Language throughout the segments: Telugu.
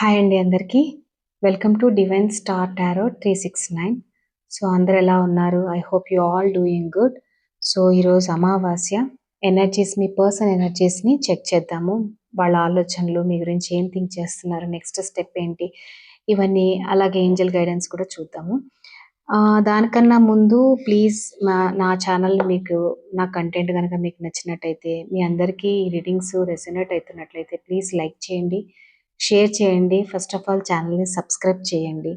హాయ్ అండి అందరికీ. Welcome to divine star tarot 369. So అందరు ఎలా ఉన్నారు? I hope you all doing good. So ఈరోజు అమావాస్య ఎనర్జీస్, మీ పర్సన్ ఎనర్జీస్ని చెక్ చేద్దాము. వాళ్ళ ఆలోచనలు, మీ గురించి ఏం థింక్ చేస్తున్నారు, నెక్స్ట్ స్టెప్ ఏంటి, ఇవన్నీ, అలాగే ఏంజల్ గైడెన్స్ కూడా చూద్దాము. దానికన్నా ముందు ప్లీజ్ నా ఛానల్, మీకు నా కంటెంట్ కనుక మీకు నచ్చినట్టయితే, మీ అందరికీ రీడింగ్స్ రెసొనేట్ అవుతున్నట్లయితే ప్లీజ్ లైక్ చేయండి, షేర్ చేయండి. ఫస్ట్ ఆఫ్ ఆల్ ఛానల్ని సబ్స్క్రైబ్ చేయండి.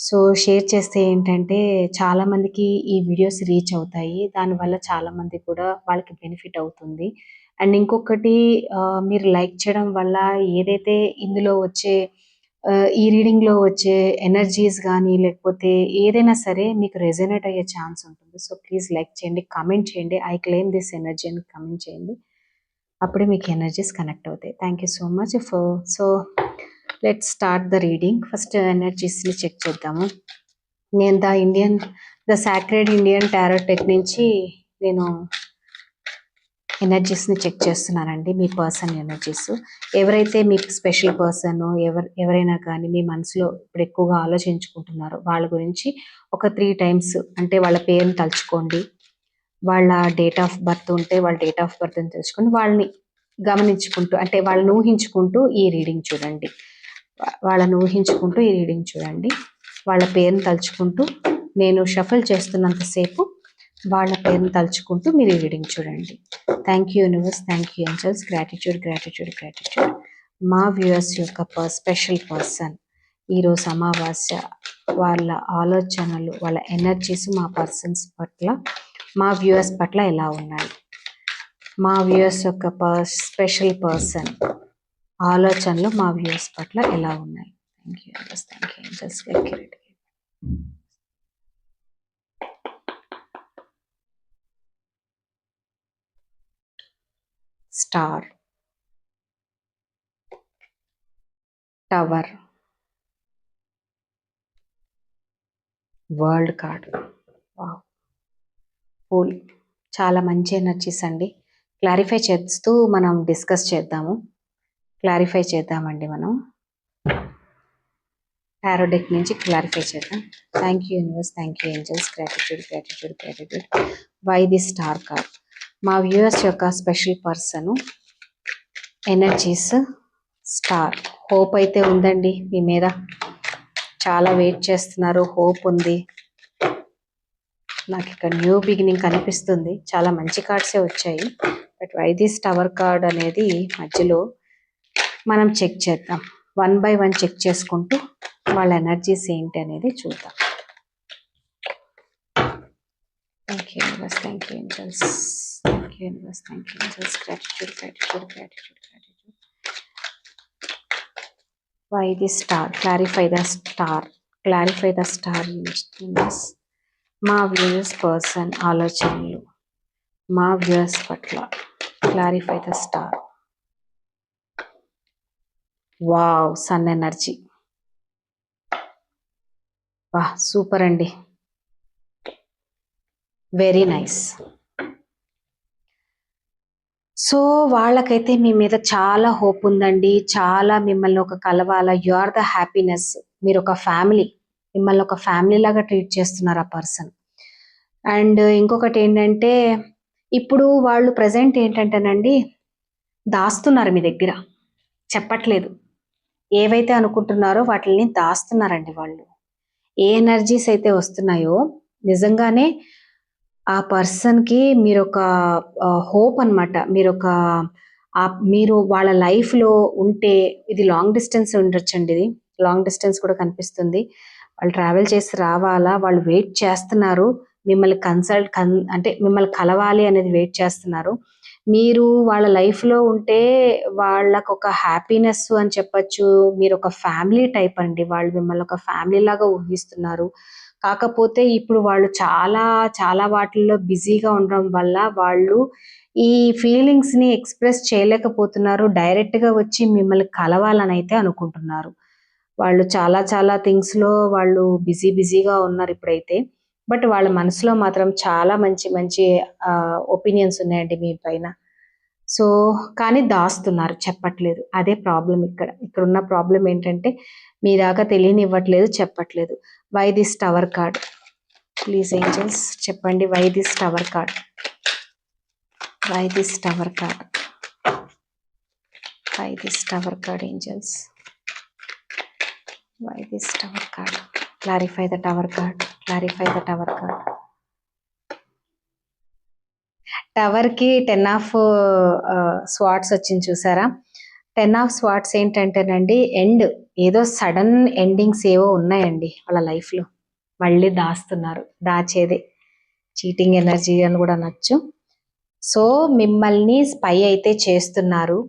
సో షేర్ చేస్తే ఏంటంటే చాలామందికి ఈ వీడియోస్ రీచ్ అవుతాయి, దానివల్ల చాలామంది కూడా వాళ్ళకి బెనిఫిట్ అవుతుంది. అండ్ ఇంకొకటి, మీరు లైక్ చేయడం వల్ల ఏదైతే ఇందులో వచ్చే ఈ రీడింగ్లో వచ్చే ఎనర్జీస్ కానీ లేకపోతే ఏదైనా సరే మీకు రెజొనేట్ అయ్యే ఛాన్స్ ఉంటుంది. సో ప్లీజ్ లైక్ చేయండి, కమెంట్ చేయండి, ఐ క్లెయిమ్ దిస్ ఎనర్జీ అని కమెంట్ చేయండి. అప్పుడే మీకు ఎనర్జీస్ కనెక్ట్ అవుతాయి. Thank you so much. So let start the reading. First ఎనర్జీస్ని చెక్ చేద్దాము. నేను the sacred Indian tarot deck నుంచి నేను ఎనర్జీస్ని చెక్ చేస్తున్నానండి. మీ పర్సన్ ఎనర్జీస్, ఎవరైతే మీకు స్పెషల్ పర్సన్, ఎవరైనా కానీ మీ మనసులో ఇప్పుడు ఎక్కువగా ఆలోచించుకుంటున్నారో వాళ్ళ గురించి ఒక 3 times, అంటే వాళ్ళ పేరుని తలుచుకోండి. వాళ్ళ డేట్ ఆఫ్ బర్త్ ఉంటే వాళ్ళ డేట్ ఆఫ్ బర్త్ని తెలుసుకొని వాళ్ళని గమనించుకుంటూ, అంటే వాళ్ళని ఊహించుకుంటూ ఈ రీడింగ్ చూడండి. వాళ్ళ పేరుని తలుచుకుంటూ, నేను షఫల్ చేస్తున్నంతసేపు వాళ్ళ పేరుని తలుచుకుంటూ మీరు ఈ రీడింగ్ చూడండి. Thank you universe, thank you angels, gratitude. మా వ్యూయర్స్ యొక్క స్పెషల్ పర్సన్ ఈరోజు అమావాస్య, వాళ్ళ ఆలోచనలు, వాళ్ళ ఎనర్జీస్ మా పర్సన్స్ పట్ల, మా వ్యూయర్స్ పట్ల ఎలా ఉన్నాయి? మా వ్యూయర్స్ యొక్క స్పెషల్ పర్సన్ ఆలోచనలు మా వ్యూయర్స్ పట్ల ఎలా ఉన్నాయి? Thank you angels. Star, tower, world card, pool. చాలా మంచి ఎనర్జీస్ అండి. క్లారిఫై చేస్తూ మనం డిస్కస్ చేద్దాము. మనం టారో డెక్ నుంచి క్లారిఫై చేద్దాం. Thank you universe, thank you angels, gratitude. Why the star card? మా వ్యూయర్స్ యొక్క special person energies star. Hope అయితే ఉందండి మీ మీద, చాలా వెయిట్ చేస్తున్నారు, హోప్ ఉంది. నాకు ఇక్కడ న్యూ బిగినింగ్ కనిపిస్తుంది. చాలా మంచి కార్డ్సే వచ్చాయి, but why this tower card అనేది మధ్యలో మనం చెక్ చేద్దాం. 1 by 1 చెక్ చేసుకుంటూ వాళ్ళ ఎనర్జీస్ ఏంటి అనేది చూద్దాం. Thank you universe, thank you angels, gratitude. Why the star? Clarify the star universe. మా వ్యూయర్స్ పర్సన్ ఆలోచనలు, మా వ్యూయర్స్ పట్ల clarify the star. Wow, sun energy. వా, సూపర్ అండి, వెరీ నైస్. సో వాళ్ళకైతే మీ మీద చాలా హోప్ ఉందండి, చాలా మిమ్మల్ని ఒక కలవాల. You are the happiness. మీరు ఒక ఫ్యామిలీ, మిమ్మల్ని ఒక ఫ్యామిలీ లాగా ట్రీట్ చేస్తున్నారు ఆ పర్సన్. అండ్ ఇంకొకటి ఏంటంటే, ఇప్పుడు వాళ్ళు ప్రజెంట్ ఏంటంటేనండి, దాస్తున్నారు మీ దగ్గర, చెప్పట్లేదు. ఏవైతే అనుకుంటున్నారో వాటిని దాస్తున్నారండి వాళ్ళు. ఏ ఎనర్జీస్ అయితే వస్తున్నాయో నిజంగానే ఆ పర్సన్కి మీరు ఒక హోప్ అనమాట. మీరు వాళ్ళ లైఫ్లో ఉంటే, ఇది లాంగ్ డిస్టెన్స్ ఉండొచ్చండి, ఇది లాంగ్ డిస్టెన్స్ కూడా కనిపిస్తుంది. వాళ్ళు ట్రావెల్ చేసి రావాలా, వాళ్ళు వెయిట్ చేస్తున్నారు మిమ్మల్ని అంటే మిమ్మల్ని కలవాలి అనేది వెయిట్ చేస్తున్నారు. మీరు వాళ్ళ లైఫ్లో ఉంటే వాళ్ళకు ఒక హ్యాపీనెస్ అని చెప్పచ్చు. మీరు ఒక ఫ్యామిలీ టైప్ అండి, వాళ్ళు మిమ్మల్ని ఒక ఫ్యామిలీ లాగా ఊహిస్తున్నారు. కాకపోతే ఇప్పుడు వాళ్ళు చాలా చాలా వాటిల్లో బిజీగా ఉండడం వల్ల వాళ్ళు ఈ ఫీలింగ్స్ని ఎక్స్ప్రెస్ చేయలేకపోతున్నారు. డైరెక్ట్గా వచ్చి మిమ్మల్ని కలవాలని అయితే అనుకుంటున్నారు. వాళ్ళు చాలా చాలా థింగ్స్లో వాళ్ళు బిజీగా ఉన్నారు ఇప్పుడైతే. బట్ వాళ్ళ మనసులో మాత్రం చాలా మంచి మంచి ఒపీనియన్స్ ఉన్నాయండి మీ పైన. సో కానీ దాస్తున్నారు, చెప్పట్లేదు. అదే ప్రాబ్లం ఇక్కడ ఉన్న ప్రాబ్లం ఏంటంటే మీ దాకా తెలియనివ్వట్లేదు, చెప్పట్లేదు. Why this tower card please angels చెప్పండి. Why this tower card, why this tower card, why this tower card angels, why this tower card, clarify the tower card, clarify the tower card. Tower కి 10 ఆఫ్ స్వాట్స్ వచ్చింది చూసారా. 10 ఆఫ్ స్వాట్స్ ఏంటంటేనండి ఎండ్, ఏదో సడన్ ఎండింగ్స్ ఏవో ఉన్నాయండి వాళ్ళ లైఫ్ లో. మళ్ళీ దాస్తున్నారు, దాచేదే చీటింగ్ ఎనర్జీ అని కూడా అనొచ్చు. సో మిమ్మల్ని స్పై అయితే చేస్తున్నారు.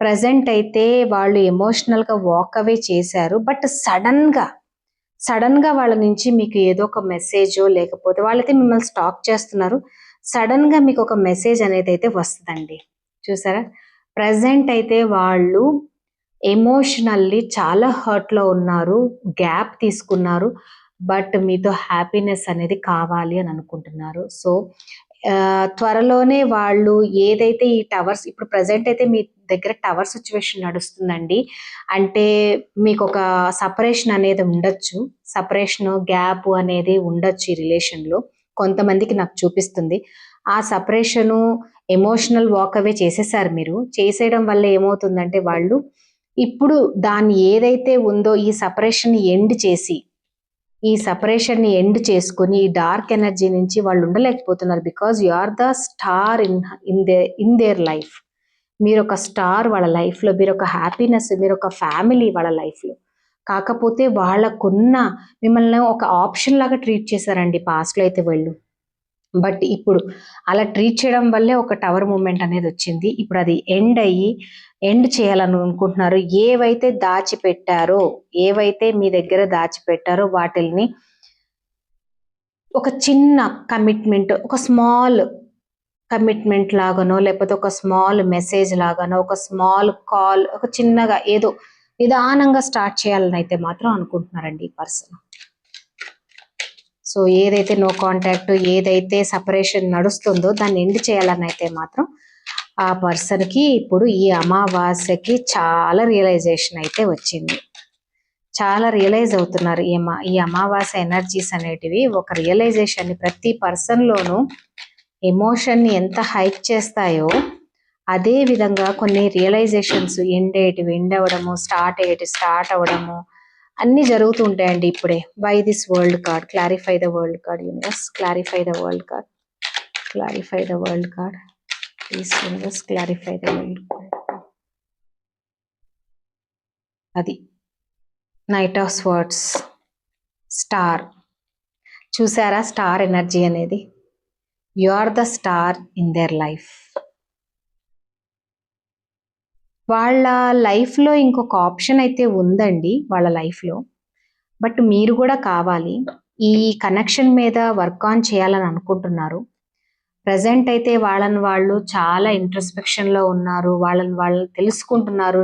ప్రజెంట్ అయితే వాళ్ళు ఎమోషనల్ గా వాక్ అవే చేశారు. బట్ సడన్ గా వాళ్ళ నుంచి మీకు ఏదో ఒక మెసేజో, లేకపోతే వాళ్ళైతే మిమ్మల్ని స్టాక్ చేస్తున్నారు. సడన్ గా మీకు ఒక మెసేజ్ అనేది అయితే వస్తుందండి. చూసారా, ప్రజెంట్ అయితే వాళ్ళు ఎమోషనల్లీ చాలా హర్ట్ లో ఉన్నారు, గ్యాప్ తీసుకున్నారు. బట్ మీతో హ్యాపీనెస్ అనేది కావాలి అని అనుకుంటున్నారు. సో త్వరలోనే వాళ్ళు ఏదైతే ఈ టవర్స్, ఇప్పుడు ప్రజెంట్ అయితే మీ దగ్గర టవర్ సిచ్యువేషన్ నడుస్తుందండి. అంటే మీకు ఒక సపరేషన్ అనేది ఉండొచ్చు, సపరేషన్ గ్యాప్ అనేది ఉండొచ్చు ఈ రిలేషన్ లో. కొంతమందికి నాకు చూపిస్తుంది ఆ సపరేషను ఎమోషనల్ వాక్ అవే చేసేసారు మీరు. చేసేయడం వల్ల ఏమవుతుందంటే వాళ్ళు ఇప్పుడు దాన్ని ఏదైతే ఉందో ఈ సపరేషన్ ఎండ్ చేసుకుని ఈ డార్క్ ఎనర్జీ నుంచి వాళ్ళు ఉండలేకపోతున్నారు. Because you are the star in their life. మీరు ఒక స్టార్ వాళ్ళ లైఫ్ లో, మీరు ఒక హ్యాపీనెస్, మీరు ఒక ఫ్యామిలీ వాళ్ళ లైఫ్ లో. కాకపోతే వాళ్ళకున్న మిమ్మల్ని ఒక ఆప్షన్ లాగా ట్రీట్ చేశారండి పాస్ట్ లో అయితే వాళ్ళు. బట్ ఇప్పుడు అలా ట్రీట్ చేయడం వల్లే ఒక టవర్ మూమెంట్ అనేది వచ్చింది. ఇప్పుడు అది ఎండ్ చేయాలని అనుకుంటున్నారు. ఏవైతే దాచిపెట్టారో, ఏవైతే మీ దగ్గర దాచిపెట్టారో వాటిల్ని ఒక చిన్న కమిట్మెంట్, ఒక స్మాల్ కమిట్మెంట్ లాగానో, లేకపోతే ఒక స్మాల్ మెసేజ్ లాగానో, ఒక స్మాల్ కాల్, ఒక చిన్నగా ఏదో నిదానంగా స్టార్ట్ చేయాలని అయితే మాత్రం అనుకుంటున్నారండి ఈ పర్సన్. సో ఏదైతే నో కాంటాక్ట్, ఏదైతే సపరేషన్ నడుస్తుందో దాన్ని ఎండ్ చేయాలని అయితే మాత్రం ఆ పర్సన్ కి ఇప్పుడు ఈ అమావాస్యకి చాలా రియలైజేషన్ అయితే వచ్చింది. చాలా రియలైజ్ అవుతున్నారు. ఈ అమావాస్య ఎనర్జీస్ అనేటివి ఒక రియలైజేషన్, ప్రతి పర్సన్ లోనూ ఎమోషన్ ని ఎంత హైక్ చేస్తాయో అదే విధంగా కొన్ని రియలైజేషన్స్ ఎండ్ అవ్వడము, స్టార్ట్ అవ్వడము అన్ని జరుగుతూ ఉంటాయండి ఇప్పుడే. By this world card, clarify the world card universe, clarify the world card, clarify the world card please universe, clarify the world card. అది నైట్ ఆఫ్ స్వర్డ్స్, స్టార్. చూసారా స్టార్ ఎనర్జీ అనేది. You are the star in their life. వాళ్ళ లైఫ్లో ఇంకొక ఆప్షన్ అయితే ఉందండి వాళ్ళ లైఫ్లో. బట్ మీరు కూడా కావాలి. ఈ కనెక్షన్ మీద వర్క్ ఆన్ చేయాలని అనుకుంటున్నారు. ప్రజెంట్ అయితే వాళ్ళని వాళ్ళు చాలా ఇంట్రస్పెక్షన్లో ఉన్నారు. వాళ్ళు తెలుసుకుంటున్నారు.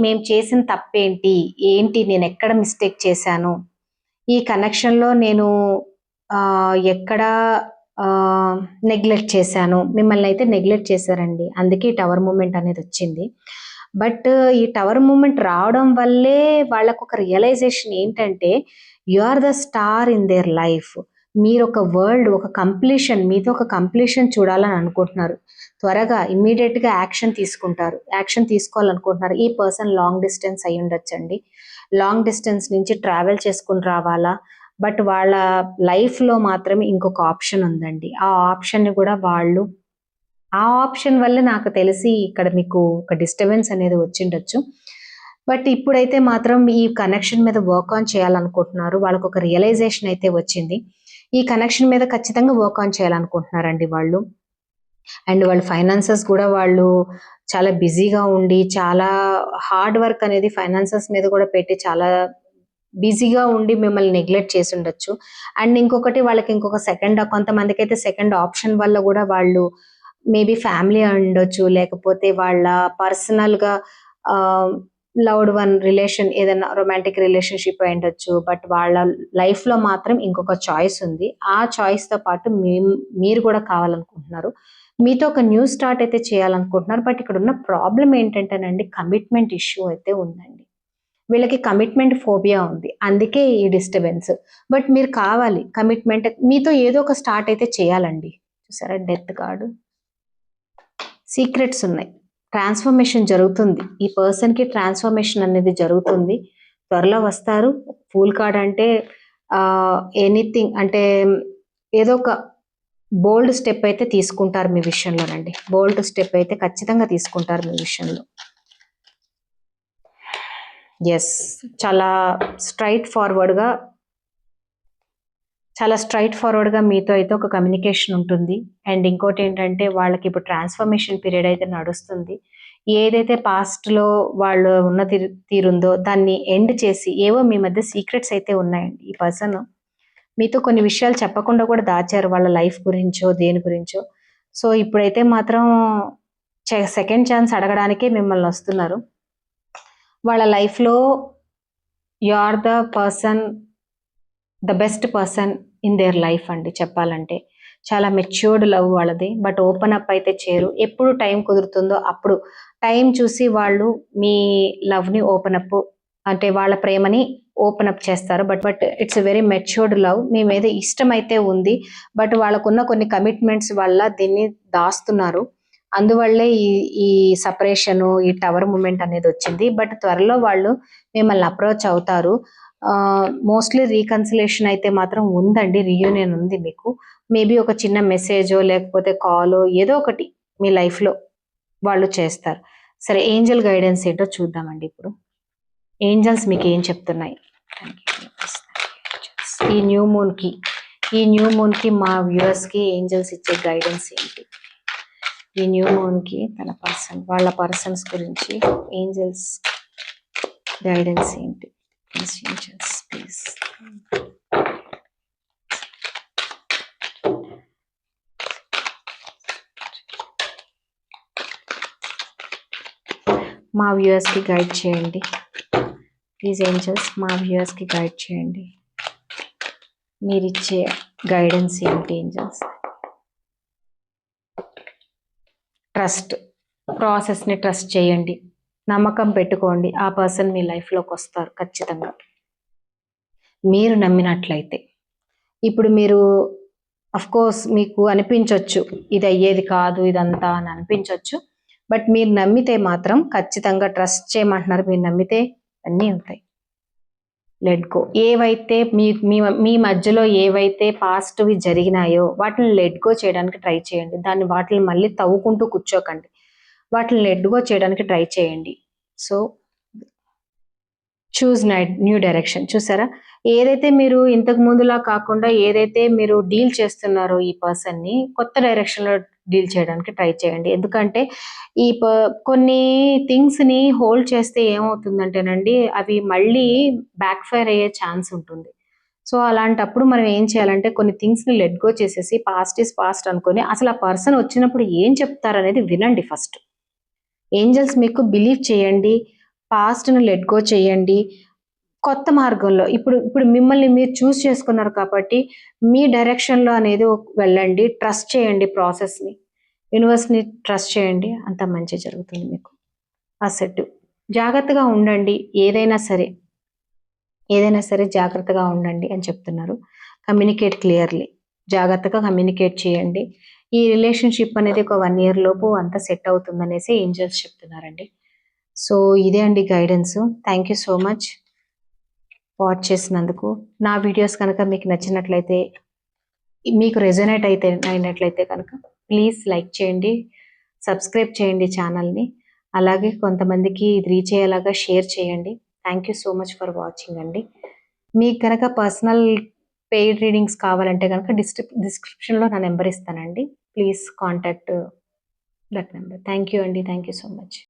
మేము చేసిన తప్పేంటి, నేను ఎక్కడ మిస్టేక్ చేశాను, ఈ కనెక్షన్లో నేను ఎక్కడ నెగ్లెక్ట్ చేశాను. మిమ్మల్ని అయితే నెగ్లెక్ట్ చేశారండి, అందుకే టవర్ మూమెంట్ అనేది వచ్చింది. బట్ ఈ టవర్ మూమెంట్ రావడం వల్లే వాళ్ళకు ఒక రియలైజేషన్ ఏంటంటే you are the star in their life. మీరు ఒక వరల్డ్, ఒక కంప్లీషన్, మీతో ఒక కంప్లీషన్ చూడాలని అనుకుంటున్నారు. త్వరగా ఇమ్మీడియట్ గా యాక్షన్ తీసుకోవాలనుకుంటున్నారు. ఈ పర్సన్ లాంగ్ డిస్టెన్స్ అయి ఉండొచ్చండి. లాంగ్ డిస్టెన్స్ నుంచి ట్రావెల్ చేసుకుని రావాలా. బట్ వాళ్ళ లైఫ్ లో మాత్రమే ఇంకొక ఆప్షన్ ఉందండి. ఆ ఆప్షన్ వల్ల నాకు తెలిసి ఇక్కడ మీకు ఒక డిస్టర్బెన్స్ అనేది వచ్చిండొచ్చు. బట్ ఇప్పుడైతే మాత్రం ఈ కనెక్షన్ మీద వర్క్ ఆన్ చేయాలనుకుంటున్నారు. వాళ్ళకు ఒక రియలైజేషన్ అయితే వచ్చింది. ఈ కనెక్షన్ మీద ఖచ్చితంగా వర్క్ ఆన్ చేయాలనుకుంటున్నారండి వాళ్ళు. అండ్ వాళ్ళ ఫైనాన్సెస్ కూడా వాళ్ళు చాలా బిజీగా ఉండి, చాలా హార్డ్ వర్క్ అనేది ఫైనాన్సెస్ మీద కూడా పెట్టి చాలా బిజీగా ఉండి మిమ్మల్ని నెగ్లెక్ట్ చేసి ఉండొచ్చు. అండ్ ఇంకొకటి వాళ్ళకి కొంతమందికి అయితే సెకండ్ ఆప్షన్ వల్ల కూడా వాళ్ళు మేబీ ఫ్యామిలీ ఉండొచ్చు, లేకపోతే వాళ్ళ పర్సనల్ గా లవ్డ్ వన్ రిలేషన్, ఏదైనా రొమాంటిక్ రిలేషన్షిప్ అయి ఉండొచ్చు. బట్ వాళ్ళ లైఫ్ లో మాత్రం ఇంకొక చాయిస్ ఉంది. ఆ చాయిస్ తో పాటు మీరు కూడా కావాలనుకుంటున్నారు. మీతో ఒక న్యూ స్టార్ట్ అయితే చేయాలనుకుంటున్నారు. బట్ ఇక్కడ ఉన్న ప్రాబ్లం ఏంటంటేనండి, కమిట్మెంట్ ఇష్యూ అయితే ఉందండి. వీళ్ళకి కమిట్మెంట్ ఫోబియా ఉంది. అందుకే ఈ డిస్టర్బెన్స్. బట్ మీరు కావాలి కమిట్మెంట్, మీతో ఏదో ఒక స్టార్ట్ అయితే చేయాలండి. చూసారా డెత్ కార్డు, సీక్రెట్స్ ఉన్నాయి. ట్రాన్స్ఫర్మేషన్ జరుగుతుంది. ఈ పర్సన్కి ట్రాన్స్ఫర్మేషన్ అనేది జరుగుతుంది. త్వరలో వస్తారు. ఫూల్ కార్డ్ అంటే ఎనీథింగ్ అంటే ఏదో ఒక బోల్డ్ స్టెప్ అయితే తీసుకుంటారు మీ విషయంలోనండి. బోల్డ్ స్టెప్ అయితే ఖచ్చితంగా తీసుకుంటారు మీ విషయంలో. ఎస్, చాలా స్ట్రైట్ ఫార్వర్డ్గా మీతో అయితే ఒక కమ్యూనికేషన్ ఉంటుంది. అండ్ ఇంకోటి ఏంటంటే వాళ్ళకి ఇప్పుడు ట్రాన్స్ఫర్మేషన్ పీరియడ్ అయితే నడుస్తుంది. ఏదైతే పాస్ట్లో వాళ్ళు ఉన్న తీరుందో దాన్ని ఎండ్ చేసి, ఏవో మీ మధ్య సీక్రెట్స్ అయితే ఉన్నాయండి. ఈ పర్సన్ మీతో కొన్ని విషయాలు చెప్పకుండా కూడా దాచారు, వాళ్ళ లైఫ్ గురించో దేని గురించో. సో ఇప్పుడైతే మాత్రం సెకండ్ ఛాన్స్ అడగడానికే మిమ్మల్ని వస్తున్నారు. వాళ్ళ లైఫ్లో you are the person, the best person in their life అండి. చెప్పాలంటే చాలా మెచ్యూర్డ్ లవ్ వాళ్ళది. బట్ ఓపెన్ అప్ అయితే చేయరు. ఎప్పుడు టైం కుదురుతుందో అప్పుడు టైం చూసి వాళ్ళు మీ లవ్ని ఓపెన్ అప్, అంటే వాళ్ళ ప్రేమని ఓపెన్ అప్ చేస్తారు. But it's very matured love. మీ మీద ఇష్టం అయితే ఉంది. బట్ వాళ్ళకున్న కొన్ని కమిట్మెంట్స్ వల్ల దీన్ని దాస్తున్నారు. అందువల్లే ఈ సపరేషను, ఈ టవర్ మూమెంట్ అనేది వచ్చింది. బట్ త్వరలో వాళ్ళు మిమ్మల్ని అప్రోచ్ అవుతారు. మోస్ట్లీ రీకన్సిలేషన్ అయితే మాత్రం ఉందండి. రీయూనియన్ ఉంది మీకు. మేబీ ఒక చిన్న మెసేజో లేకపోతే కాలో ఏదో ఒకటి మీ లైఫ్లో వాళ్ళు చేస్తారు. సరే, ఏంజల్ గైడెన్స్ ఏంటో చూద్దామండి. ఇప్పుడు ఏంజల్స్ మీకు ఏం చెప్తున్నాయి? ఈ న్యూ మూన్కి మా వ్యూవర్స్కి ఏంజల్స్ ఇచ్చే గైడెన్స్ ఏంటి? ఈ న్యూ మూన్కి వాళ్ళ పర్సన్స్ గురించి ఏంజల్స్ గైడెన్స్ ఏంటి? Angels please. మా వ్యూవర్స్కి గైడ్ చేయండి ప్లీజ్. ఏంజల్స్ మా వ్యూవర్స్కి గైడ్ చేయండి. మీరిచ్చే గైడెన్స్ ఏంటి ఏంజల్స్? ట్రస్ట్, ప్రాసెస్ని ట్రస్ట్ చేయండి, నమ్మకం పెట్టుకోండి. ఆ పర్సన్ మీ లైఫ్లోకి వస్తారు ఖచ్చితంగా, మీరు నమ్మినట్లయితే. ఇప్పుడు మీరు కోర్స్ మీకు అనిపించవచ్చు ఇది అయ్యేది కాదు ఇదంతా అని అనిపించవచ్చు. బట్ మీరు నమ్మితే మాత్రం ఖచ్చితంగా ట్రస్ట్ చేయమంటున్నారు. మీరు నమ్మితే అన్నీ అవుతాయి. Let go. ఏవైతే మీ మధ్యలో ఏవైతే పాస్ట్వి జరిగినాయో వాటిని లెట్ గో చేయడానికి ట్రై చేయండి. వాటిని మళ్ళీ తవ్వుకుంటూ కూర్చోకండి. వాటిని లెట్ గో చేయడానికి ట్రై చేయండి. So choose new direction. చూసారా, ఏదైతే మీరు ఇంతకు ముందులా కాకుండా ఏదైతే మీరు డీల్ చేస్తున్నారో ఈ పర్సన్ని కొత్త డైరెక్షన్లో డీల్ చేయడానికి ట్రై చేయండి. ఎందుకంటే కొన్ని థింగ్స్ని హోల్డ్ చేస్తే ఏమవుతుందంటేనండి, అవి మళ్ళీ బ్యాక్ ఫైర్ అయ్యే ఛాన్స్ ఉంటుంది. సో అలాంటప్పుడు మనం ఏం చేయాలంటే కొన్ని థింగ్స్ని లెట్ గో చేసేసి పాస్ట్ ఈస్ పాస్ట్ అనుకొని అసలు ఆ పర్సన్ వచ్చినప్పుడు ఏం చెప్తారనేది వినండి ఫస్ట్. ఏంజల్స్ మీకు బిలీవ్ చేయండి, పాస్ట్ను లెట్ గో చేయండి. కొత్త మార్గంలో ఇప్పుడు మిమ్మల్ని మీరు చూస్ చేసుకున్నారు కాబట్టి మీ డైరెక్షన్లో అనేది వెళ్ళండి. ట్రస్ట్ చేయండి ప్రాసెస్ని, యూనివర్స్ని ట్రస్ట్ చేయండి. అంత మంచి జరుగుతుంది మీకు. అసెట్ జాగ్రత్తగా ఉండండి. ఏదైనా సరే జాగ్రత్తగా ఉండండి అని చెప్తున్నారు. కమ్యూనికేట్ క్లియర్లీ, జాగ్రత్తగా కమ్యూనికేట్ చేయండి. ఈ రిలేషన్షిప్ అనేది ఒక 1 year లోపు అంతా సెట్ అవుతుందనేసి ఏంజల్స్ చెప్తున్నారండి. సో ఇదే అండి guidance. Thank you so much watch చేసినందుకు. నా వీడియోస్ కనుక మీకు నచ్చినట్లయితే, మీకు రెజొనేట్ అయినట్లయితే కనుక ప్లీజ్ లైక్ చేయండి, సబ్స్క్రైబ్ చేయండి ఛానల్ని. అలాగే కొంతమందికి ఇది రీచ్ అయ్యేలాగా షేర్ చేయండి. Thank you so much for watching అండి. మీకు కనుక పర్సనల్ పెయిడ్ రీడింగ్స్ కావాలంటే కనుక డిస్క్రిప్షన్లో నా నెంబర్ ఇస్తానండి. Please contact that number. Thank you అండి. Thank you so much.